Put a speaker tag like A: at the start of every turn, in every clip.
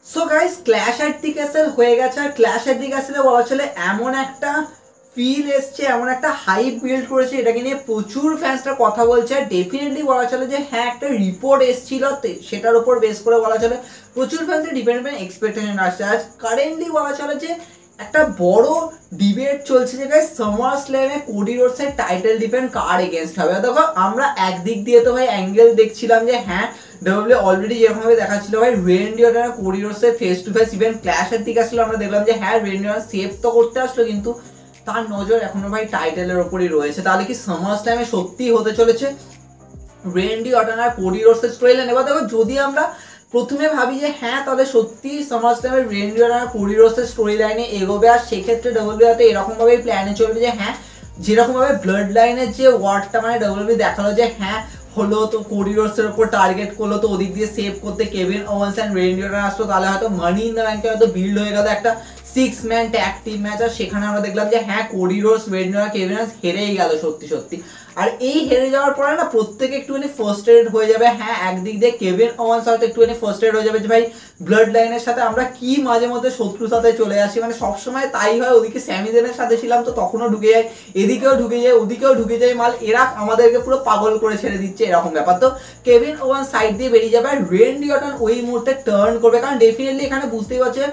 A: So guys clash at the castle হয়ে গেছে। আর clash at the ক্যাসেলে বলা চলে এমন একটা ফিল এসছে, এমন একটা হাইপ বিল্ড করেছে, এটাকে নিয়ে প্রচুর ফ্যান্সরা কথা বলছে। আর ডেফিনেটলি বলা চলে যে হ্যাঁ একটা রিপোর্ট এসেছিল, সেটার উপর বেস করে বলা চলে প্রচুর ফ্যান্সের ডিপেন্ডেন্ট এক্সপেকটেশন আসছে। আজ কারেন্টলি বলা চলে যে একটা বড় ডিবেট চলছে যে গাইস সামার স্ল্যামে কোডি রোডসের টাইটেল ডিফেন্ড কার এগেনস্ট হবে। দেখো আমরা একদিক দিয়ে তো ভাই অ্যাঙ্গেল দেখছিলাম যে হ্যাঁ ডব্লিউ অলরেডি যেরকমভাবে দেখাচ্ছিল ভাই রেন্ডি অর্টন কোডি রোডসের ফেস টু ফেস ইভেন্ট ক্ল্যাশের দিকে আসলো, আমরা দেখলাম যে হ্যাঁ রেন্ডি অর্টন সেভ তো করতে আসলো, কিন্তু তার নজর এখনো ভাই টাইটেলের ওপরই রয়েছে। তাহলে কি সামার স্ল্যামে সত্যি হতে চলেছে রেন্ডি অর্টন আর কোডি রোডসের স্টোরি লাইন? এবার দেখো যদি আমরা প্রথমে ভাবি যে হ্যাঁ তাহলে সত্যি সামার স্ল্যামে রেন্ডি অর্টন আর কোডি রোডসের স্টোরি লাইনে এগোবে, আর সেক্ষেত্রে ডব্লিউ হয়তো এরকমভাবেই প্ল্যানে চলবে যে হ্যাঁ যেরকমভাবে ব্লাড লাইনের যে ওয়ার্ডটা মানে ডব্লিউ দেখালো যে হ্যাঁ হলো তো কোডি রোডসের উপর টার্গেট করলো, তো ওদিক দিয়ে সেভ করতে Kevin Weil's and Randy Orton আসলো, তাহলে হয়তো মানি ইন দ্য ব্যাংকে হয়তো বিল্ড হয়ে গেল একটা 6 ম্যান ট্যাগ টিম ম্যাচ। আর সেখানে আমরা দেখলাম যে হ্যাঁ Cody Rhodes Randy Orton Kevin Owens হেরেই গেল সত্যি সত্যি। আর এই হেরে যাওয়ার পরে না প্রত্যেকে একটুখানি ফার্স্ট্রেটেড হয়ে যাবে। হ্যাঁ একদিক দিয়ে কেভিন ওয়েন্স হয়তো একটুখানি ফার্স্ট্রেটেড হয়ে যাবে যে ভাই ব্লাড লাইনের সাথে আমরা কি মাঝে মধ্যে শত্রুর সাথে চলে আসি, মানে সবসময় তাই হয়। ওদিকে স্যামি জেনের সাথে ছিলাম তো তখনও ঢুকে যায়, এদিকেও ঢুকে যায়, ওদিকেও ঢুকে যায় মাল, এরা আমাদেরকে পুরো পাগল করে ছেড়ে দিচ্ছে এরকম ব্যাপার। তো কেভিন ওয়েন্স সাইড দিয়ে বেরিয়ে যাবে আর রেন্ডি অর্টন ওই মুহূর্তে টার্ন করবে, কারণ ডেফিনেটলি এখানে বুঝতেই পারছে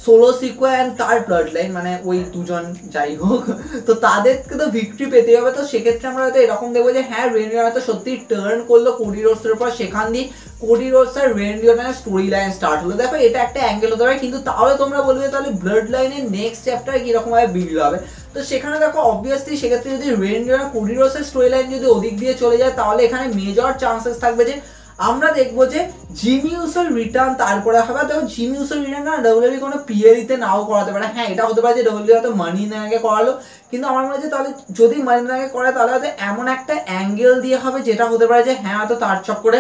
A: সোলো সিকোয়া অ্যান্ড তার ব্লাড লাইন মানে ওই দুজন যাই হোক তো তাদেরকে তো ভিক্টরি পেতে হবে। তো সেক্ষেত্রে আমরা হয়তো এরকম দেখবো যে হ্যাঁ রেন্ডি অর্টন তো সত্যি টার্ন করলো কোডি রোডসের উপর, সেখান দিয়ে কোডি রোডস আর রেন্ডি অর্টনের স্টোরি লাইন স্টার্ট হলো। দেখো এটা একটা অ্যাঙ্গেল হতে পারে, কিন্তু তাহলে তোমরা বলবে তাহলে ব্লাড লাইনের নেক্সট চ্যাপ্টার কিরকম ভাবে বিল্ড হবে। তো সেখানে দেখো অবভিয়াসলি সেক্ষেত্রে যদি রেন্ডি অর্টন কোডি রোডসের স্টোরি লাইন যদি ওদিক দিয়ে চলে যায়, তাহলে এখানে মেজর চান্সেস থাকবে যে আমরা দেখবো যে জিমি উসোর রিটার্ন তারপরে হবে। দেখো জিমি উসোর রিটার্ন না ডব্লিউডব্লিউ কোনো পিএলিতে নাও করাতে পারে, হ্যাঁ এটা হতে পারে যে ডব্লিউডব্লিউ হয়তো মানি ইন দ্য ব্যাংকে করালো, কিন্তু আমার মনে হচ্ছে তাহলে যদি মানি ইন দ্য ব্যাংকে করে তাহলে হয়তো এমন একটা অ্যাঙ্গেল দিয়ে হবে যেটা হতে পারে যে হ্যাঁ হয়তো তার চক্করে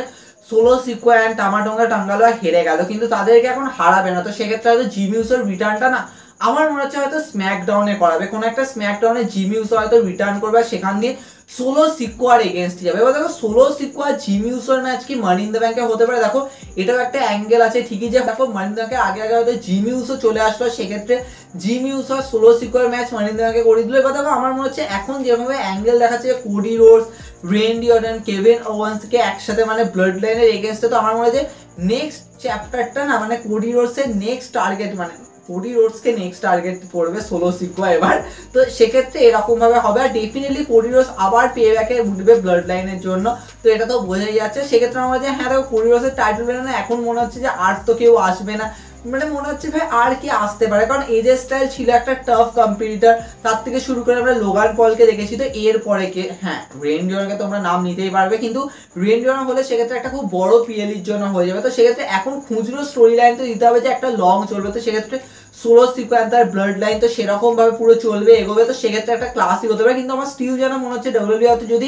A: সোলো সিকোয়া অ্যান্ড টামাটোঙ্গা টাঙ্গালো হেরে গেল, কিন্তু তাদেরকে এখন হারাবে না। তো সেক্ষেত্রে হয়তো জিমি উসোর রিটার্নটা না আমার মনে হচ্ছে হয়তো স্ম্যাকডাউনে করাবে, কোনো একটা স্ম্যাকডাউনে জিমি উসো হয়তো রিটার্ন করবে, সেখান দিয়ে সোলো সিকোয়ার এগেনস্ট যাবে। এবার দেখো সোলো সিকোয়া জিমি উসোর ম্যাচ কি মানি ইন দ্য ব্যাংকে হতে পারে? দেখো এটাও একটা অ্যাঙ্গেল আছে ঠিকই, যে দেখো মানি ইন দ্য ব্যাংকে আগে আগে হয়তো জিমি উসো চলে আসলো, সেক্ষেত্রে Jimmy Uso Solo Sikoa match money in the ব্যাংকে করে দিল। এবার দেখো আমার মনে হচ্ছে এখন যেভাবে অ্যাঙ্গেল দেখাচ্ছে Cody Rhodes Randy Orton Kevin ওয়েন্সকে একসাথে মানে ব্লাড লাইনের এগেনস্টে, তো আমার মনে হয় যে নেক্সট চ্যাপ্টারটা না মানে কোডি রোডসের নেক্সট টার্গেট মানে কোডি রোডসকে নেক্সট টার্গেট করবে সোলো সিকোয়া এবার। তো সেক্ষেত্রে এরকম ভাবে হবে, আর ডেফিনেটলি কোডি রোডস আবার পে ব্যাকে উঠবে ব্লাড লাইনের জন্য, তো এটা তো বোঝাই যাচ্ছে। সেক্ষেত্রে আমার যে হ্যাঁ দেখো কোডি রোডসের টাইটেল বেরোনো এখন মনে হচ্ছে যে আর তো কেউ আসবে না, মানে মনে হচ্ছে ভাই আর কি আসতে পারে, কারণ এজে স্টাইল ছিল একটা টাফ কম্পিটিটর, তার থেকে শুরু করে আমরা লোগান পলকে দেখেছি, তো এর পরে কে হ্যাঁ রেন্ডি অর্টনকে তোমরা নাম নিতেই পারবে, কিন্তু রেন্ডি অর্টন হলে সেক্ষেত্রে একটা খুব বড় পিএলির জন্য হয়ে যাবে। তো সেক্ষেত্রে এখন খুচরো স্টোরি লাইন তো দিতে হবে যে একটা লং চলবে, তো সেক্ষেত্রে সোলো সিকোয়েন্স আর ব্লাড লাইন তো সেরকম ভাবে পুরো চলবে এগোবে, তো সেক্ষেত্রে একটা ক্লাসিক হতে পারে। কিন্তু আমার স্টিল যেন মনে হচ্ছে ডব্লিউডব্লিউ হয়তো যদি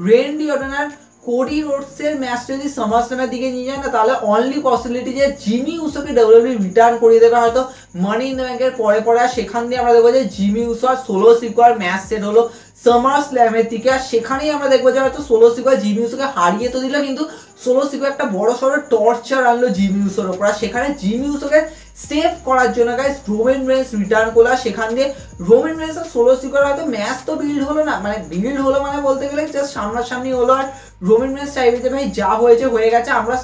A: রেন্ডি অর্টন আর কোডি রোডসের ম্যাচটা যদি সামারস্ল্যামের দিকে নিয়ে যায় না, তাহলে অনলি পসিবিলিটি যে জিমি উসোকে ডব্লিউডব্লিউ রিটার্ন করিয়ে দেবে হয়তো মানি ইন দ্য ব্যাংকের পরে পরে, আর সেখান দিয়ে আমরা দেখবো যে জিমি উসো আর সোলো সিকোয়ার ম্যাচ সেট হলো সামার স্ল্যামের দিকে, আর সেখানেই আমরা দেখবো যে হয়তো সোলো সিকোয়া জিমি উসোকে হারিয়ে তো দিল, কিন্তু সোলো সিকোয়া একটা বড় সড়ো টর্চার আনলো জিমি উসোর ওপর, আর সেখানে জিমি উসোকে সেভ করার জন্য গাইস রোমান রেন্স রিটার্ন করলো, সেখান দিয়ে রোমান রেন্স আর সোলো সিকোয়ার হয়তো ম্যাচ তো বিল্ড হলো না, মানে বিল্ড হলো মানে বলতে গেলে জাস্ট সামনাসামনি হলো, আর রোমান রেন্স চাইবে যে ভাই যা হয়েছে হয়ে গেছে আমরা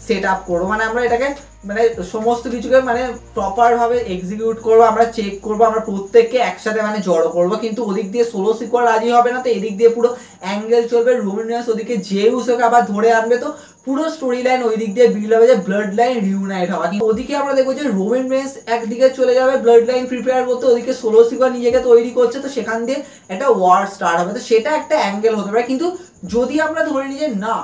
A: সেট আপ করবো, মানে আমরা এটাকে মানে সমস্ত কিছুকে মানে প্রপার ভাবে এক্সিকিউট করবো, আমরা চেক করবো, আমরা প্রত্যেককে একসাথে মানে জড়ো করবো, কিন্তু ওদিক দিয়ে সোলো সিকোয়ার রাজি হবে না, তো এদিক দিয়ে পুরো অ্যাঙ্গেল চলবে, রোমান রেন্স ওদিকে জেউসকে আবার ধরে আনবে, তো পুরো স্টোরি লাইন ওই দিক দিয়ে বিল্ড হবে যে ব্লাড লাইন রিউনাইট হওয়া। কিন্তু ওদিকে আমরা দেখবো যে রোমান রেন্স একদিকে চলে যাবে ব্লাড লাইন প্রিপেয়ার করতে, ওদিকে সোলো সিকোয়ার নিজেকে তৈরি করছে, তো সেখান দিয়ে একটা ওয়ার স্টার্ট হবে, তো সেটা একটা অ্যাঙ্গেল হতে পারে। কিন্তু যদি আমরা ধরে নিই যে না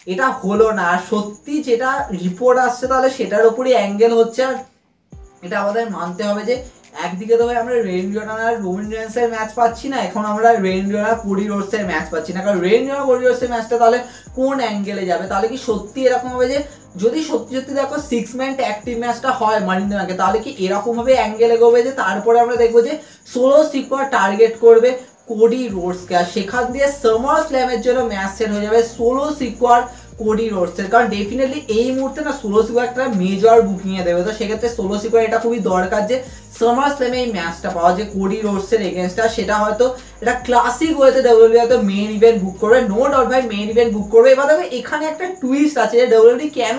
A: এটা হলো না, আর সত্যি যেটা রিপোর্ট আসছে তাহলে সেটার উপরই অ্যাঙ্গেল হচ্ছে, আর এটা আমাদের মানতে হবে যে একদিকে তো ভাই আমরা রেন্ডি অর্টন আর রোমান রেন্সের ম্যাচ পাচ্ছি না, এখন আমরা রেন্ডি অর্টন আর কোডি রোডসের ম্যাচ পাচ্ছি না, কারণ রেন্ডি অর্টন কোডি রোডসের ম্যাচটা তাহলে কোন অ্যাঙ্গেলে যাবে? তাহলে কি সত্যি এরকম হবে যে যদি সত্যি সত্যি দেখো 6 ম্যান ট্যাগ টিম ম্যাচটা হয় মানি ইন দ্য ব্যাংকে, তাহলে কি এরকম ভাবে অ্যাঙ্গেলে এগোবে যে তারপরে আমরা দেখবো যে সোলো সিকোয়ার টার্গেট করবে কোডি রোডসকে, আর সেখান দিয়ে সামার স্ল্যামের জন্য ম্যাচ সেট হয়ে যাবে সোলো সিকোয়ার কোডি রোডসের, কারণ ডেফিনেটলি এই মুহূর্তে না সোলো সিকোয়ার একটা মেজর বুকিং এ দেবে, তো সেক্ষেত্রে সোলো সিকোয়ার এটা খুবই দরকার যে সামার স্ল্যামে এই ম্যাচটা পাওয়া, যে কোডি রোডসের এগেনস্টটা, সেটা হয়তো এটা ক্লাসিক ওয়েতে ডাব্লিউডাব্লিউই হয়তো মেইন ইভেন্ট বুক করবে, নো ডাউট ভাই মেইন ইভেন্ট বুক করবে। এবার দেখো এখানে একটা টুইস্ট আছে যে ডাব্লিউডাব্লিউই কেন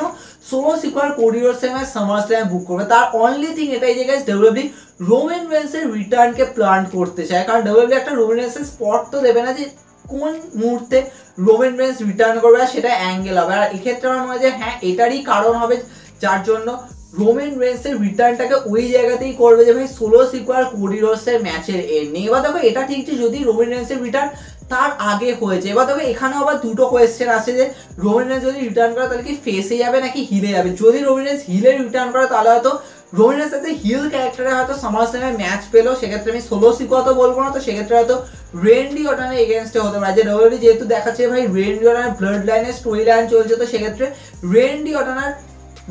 A: সোলো সিকোয়ার কোডি রোডসের ম্যাচ সামার স্ল্যামে বুক করবে, তার অনলি থিং এটাই যে গাইস ডাব্লিউডাব্লিউই রোমান রেন্সের রিটার্নকে প্ল্যান করতে চায়, কারণ ডাব্লিউডাব্লিউই একটা রোমান রেন্সের স্পট তো দেবে না যে কোন মুহূর্তে রোমান রেন্স রিটার্ন করবে, আর সেটা অ্যাঙ্গেল হবে। আর এক্ষেত্রে আমার মনে হয় যে হ্যাঁ এটারই কারণ হবে যার জন্য রোমান রেন্সের রিটার্নটাকে ওই জায়গাতেই করবে যে ভাই সোলো সিকোয়ার কোডি রোডসের ম্যাচের এন্ডিং। এবার দেখো এটা ঠিক যে যদি রোমান রেন্সের রিটার্ন তার আগে হয়েছে, এবার দেখো এখানেও আবার দুটো কোয়েশ্চেন আছে যে রোমান রেন্স যদি রিটার্ন করে তাহলে কি ফেসে যাবে নাকি হিলে যাবে। যদি রোমান রেন্স হিলে রিটার্ন করে তাহলে হয়তো রোমান রেন্স সাথে হিল ক্যারেক্টারে হয়তো সামার স্ল্যামে ম্যাচ পেলো, সেক্ষেত্রে আমি সোলো সিকোয়া তো বলবো না, তো সেক্ষেত্রে হয়তো রেন্ডি অর্টনের এগেনস্টে হতে পারে, যে ডাব্লিউডাব্লিউই যেহেতু দেখাচ্ছে ভাই রেন্ডি অর্টনের ব্লাড লাইনের স্টোরি লাইন চলছে, তো সেক্ষেত্রে রেন্ডি অর্টনের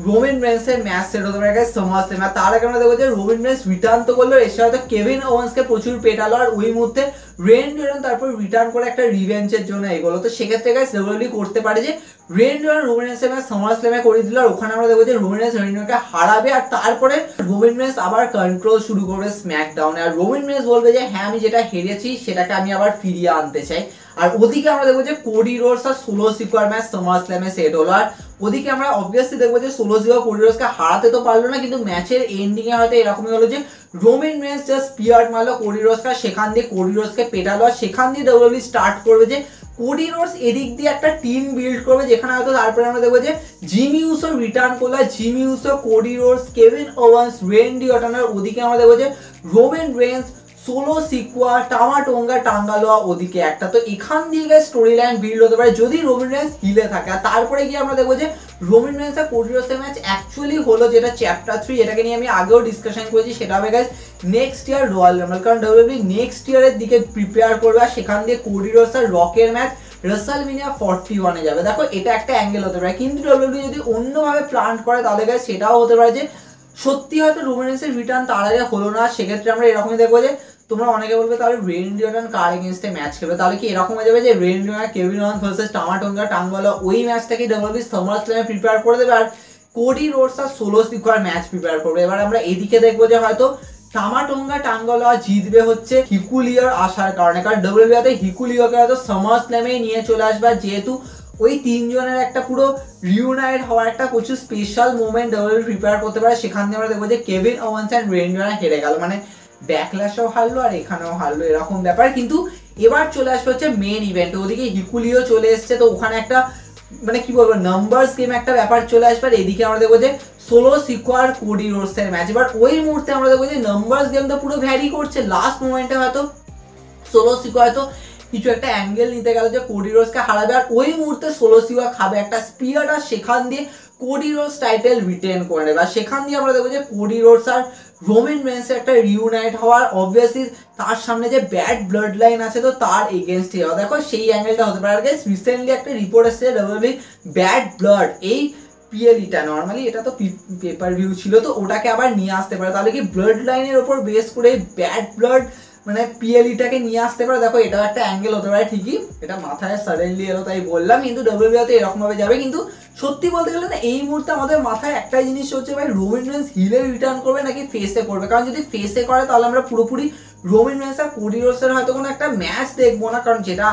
A: রোমান রেন্সের ম্যাচ সেট হতে পারে সামার স্ল্যামে। তার আগে আমরা দেখবো যে রোমান রেন্স রিটার্ন তো করলো, এর সাথে কেভিন ওয়েন্সকে প্রচুর পেটালো, আর ওই মুহূর্তে রেন্ডি অর্টন তারপর রিটার্ন করে একটা রিভেঞ্জের জন্য এগোলো, তো সেক্ষেত্রে গাইস ডাব্লিউডাব্লিউই করতে পারে যে রেন্ডি অর্টন রোমান রেন্সের ম্যাচ সামার স্ল্যামে করে দিল, আর ওখানে আমরা দেখবো যে রোমান রেন্স রেন্ডি অর্টনকে হারাবে, আর তারপরে রোমান রেন্স আবার কন্ট্রোল শুরু করবে স্ম্যাকডাউনে, আর রোমান রেন্স বলবে যে হ্যাঁ আমি যেটা হেরেছি সেটাকে আমি আবার ফিরিয়ে আনতে চাই। আর ওদিকে আমরা দেখবো যে কোডি রোডস আর সোলো সিকোয়ার ম্যাচ সামার স্ল্যামে সেট হলো, আর ওদিকে আমরা অবভিয়াসলি দেখবো যে সোলো সিকোয়ার কোডি রোডসকে হারাতে তো পারলো না, কিন্তু ম্যাচের এন্ডিং এ হয়তো এরকমই হলো যে রোমান রেন্স জাস্ট স্পিয়ার মারলো কোডি রোডসকে, সেখান দিয়ে কোডি রোডসকে পেটালো, আর সেখান দিয়ে ডাব্লিউডাব্লিউই স্টার্ট করবে যে কোডি রোডস এদিক দিয়ে একটা টিম বিল্ড করবে, যেখানে হয়তো তারপরে আমরা দেখবো যে জিমি উসো রিটার্ন করলো, Jimmy Uso Cody Rhodes Kevin Owens Randy Orton, ওদিকে আমরা দেখবো যে Roman Reigns Solo Sikoa Tama Tonga Tanga Loa ওদিকে একটা, তো এখান দিয়ে গিয়ে স্টোরি লাইন বিল্ড হতে পারে যদি রোমান রেন্স হিলে থাকে। আর তারপরে গিয়ে আমরা দেখবো যে রোমান রেন্স আর কোডি রোডসের ম্যাচ অ্যাকচুয়ালি হলো যেটা চ্যাপ্টার 3, এটাকে নিয়ে আমি আগেও ডিসকাশন করেছি, সেটা হবে guys next year royal rumble, কারণ ডাব্লিউডাব্লিউই নেক্সট ইয়ারের দিকে প্রিপেয়ার করবে, আর সেখান দিয়ে কোডি রোডস আর রকের ম্যাচ রাসেলমেনিয়া 41 এ যাবে। দেখো এটা একটা অ্যাঙ্গেল হতে পারে, কিন্তু ডাব্লিউডাব্লিউই যদি অন্যভাবে প্ল্যান করে তাহলে গাইস সেটাও হতে পারে যে সত্যি হয়তো রোমান রেন্সের রিটার্ন তার আগে হলো না, সেক্ষেত্রে আমরা এরকমই দেখবো যে তোমরা অনেকে বলবে তাহলে রেন্ডি অর্টন কার এগেইনস্টে ম্যাচ খেলবে, তাহলে কি এরকম হয়ে যাবে যে Randy Orton Kevin Owens versus Tama Tonga Tanga Loa ওই ম্যাচটাকে ডাব্লিউডাব্লিউই সামার স্ল্যামে প্রিপেয়ার করে দেবে, আর কোডি রোডস আর সোলো সিকোয়ার ম্যাচ প্রিপেয়ার করবে। এবার আমরা এদিকে দেখবো যে হয়তো টামাটোঙ্গা টাঙ্গালোয়া জিতবে হচ্ছে হিকুলিয়ার আসার কারণে, কারণ ডাব্লিউডাব্লিউইতে হিকুলিয়াকে হয়তো সামার স্ল্যামেই নিয়ে চলে আসবে, যেহেতু ওই তিনজনের একটা পুরো রিউনাইট হওয়ার একটা প্রচুর স্পেশাল মোমেন্ট ডাব্লিউডাব্লিউই প্রিপেয়ার করতে পারে, সেখান থেকে আমরা দেখবো যে Kevin Owens and Randy Orton হেরে গেল, মানে ব্যাকল্যাশও হারলো আর এখানেও হারলো এরকম ব্যাপার। কিন্তু এবার চলে আসবে হচ্ছে মেন ইভেন্ট, ওদিকে হিকুলিও চলে এসছে, তো ওখানে একটা মানে কি বলবো নাম্বারস গেম একটা ব্যাপার চলে আসবে, আর এদিকে আমরা দেখবো যে সোলো সিকোয়ার কোডি রোডসের ম্যাচ। এবার ওই মুহূর্তে আমরা দেখবো যে নাম্বারস গেম তো পুরো ভ্যারি করছে, লাস্ট মোমেন্টে হয়তো সোলো সিকোয়ার হয়তো কিছু একটা অ্যাঙ্গেল নিতে গেল যে কোডি রোডসকে হারাবে, আর ওই মুহূর্তে সোলো সিকোয়ার খাবে একটা স্পিয়ার, আর সেখান দিয়ে কোডি রোডস টাইটেল রিটেন করে নেবে, আর সেখান দিয়ে আমরা দেখবো যে কোডি রোডস আর রোমান রেন্সের একটা রিউনাইট হওয়ার, অবভিয়াসলি তার সামনে যে ব্যাড ব্লাড লাইন আছে তো তার এগেনস্টে যাওয়া, দেখো সেই অ্যাঙ্গেলটা হতে পারে। আর গাইস রিসেন্টলি একটা রিপোর্ট এসেছে ডাব্লিউডাব্লিউই ব্যাড ব্লাড এই পিএলইটা, নর্মালি এটা তো পেপার ভিউ ছিল, তো ওটাকে আবার নিয়ে আসতে পারে, তাহলে কি ব্লাড লাইনের ওপর বেস করে ব্যাড ব্লাড মানে পিএলইটাকে নিয়ে আসতে পারে। দেখো এটাও একটা অ্যাঙ্গেল হতে পারে, ঠিকই এটা মাথায় সাডেনলি এলো তাই বললাম, কিন্তু ডাব্লিউডাব্লিউইতে এরকম ভাবে যাবে। কিন্তু সত্যি বলতে গেলে না এই মুহূর্তে আমাদের মাথায় একটাই জিনিস হচ্ছে ভাই রোমান রেন্স হিলে রিটার্ন করবে নাকি ফেসে করবে, কারণ যদি ফেসে করে তাহলে আমরা পুরোপুরি রোমান রেন্স আর কোডি রোডসের হয়তো কোনো একটা ম্যাচ দেখবো না, কারণ যেটা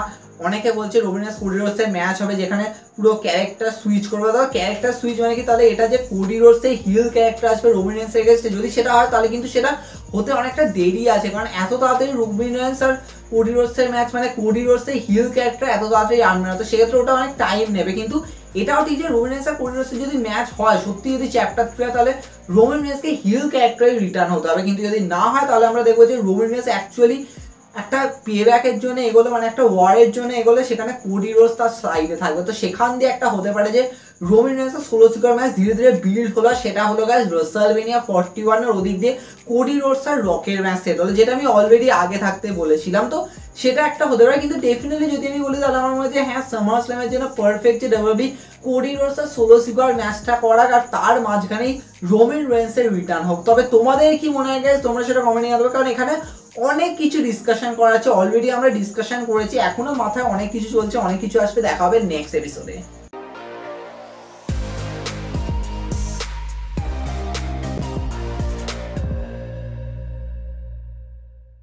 A: অনেকে বলছে রোমান রেন্স কোডি রোডসের ম্যাচ হবে যেখানে পুরো ক্যারেক্টার সুইচ করবে, তাহলে ক্যারেক্টার সুইচ মানে কি তাহলে এটা যে কোডি রোডসের হিল ক্যারেক্টার আসবে রোমান রেন্সের এগেইনস্টে, যদি সেটা হয় তাহলে কিন্তু সেটা হতে অনেকটা দেরি আছে, কারণ এত তাড়াতাড়ি রোমান রেন্স আর কোডি রোডসের ম্যাচ মানে কোডি রোডসের হিল ক্যারেক্টার এত তাড়াতাড়ি আনবে না, তো সেক্ষেত্রে ওটা অনেক টাইম নেবে। কিন্তু এটাও ঠিক যে রোমান রেন্স আর কোডি রোডসের যদি ম্যাচ হয় সত্যি যদি চ্যাপ্টার 3 তাহলে রোমান রেন্সকে হিল ক্যারেক্টারে রিটার্ন হতে হবে, কিন্তু যদি না হয় তাহলে আমরা দেখবো যে রোমান রেন্স অ্যাকচুয়ালি একটা পেব্যাকের জন্য এগোলে মানে একটা ওয়ারের জন্য এগোলে সেখানে কোডি রোডস তার সাইডে থাকবে, তো সেখান দিয়ে একটা হতে পারে যে রোমান রেন্সের সোলো সিকোয়ার ম্যাচ ধীরে ধীরে বিল্ড হলো, সেটা হলো গাইস রাসেলমেনিয়া 41 এর ওদিক দিয়ে কোডি রোডস আর রকের ম্যাচ সেট হলো, যেটা আমি অলরেডি আগে থাকতে বলেছিলাম, তো সেটা একটা হতে পারে। কিন্তু ডেফিনেটলি যদি আমি বলি তাহলে আমার মনে হয় যে হ্যাঁ সামার স্ল্যামের জন্য পারফেক্ট যে ডাব্লিউডাব্লিউই কোডি রোডস আর সোলো সিকোয়ার ম্যাচটা করাক, আর তার মাঝখানেই রোমান রেন্সের রিটার্ন হোক। তবে তোমাদের কি মনে হয় গাইস, তোমরা সেটা কমেন্টে জানাবে, কারণ এখানে অনেক কিছু ডিসকাশন করা আছে, অলরেডি আমরা ডিসকাশন করেছি, এখনো মাথায় অনেক কিছু চলছে, অনেক কিছু আসবে, দেখা হবে নেক্সট এপিসোডে।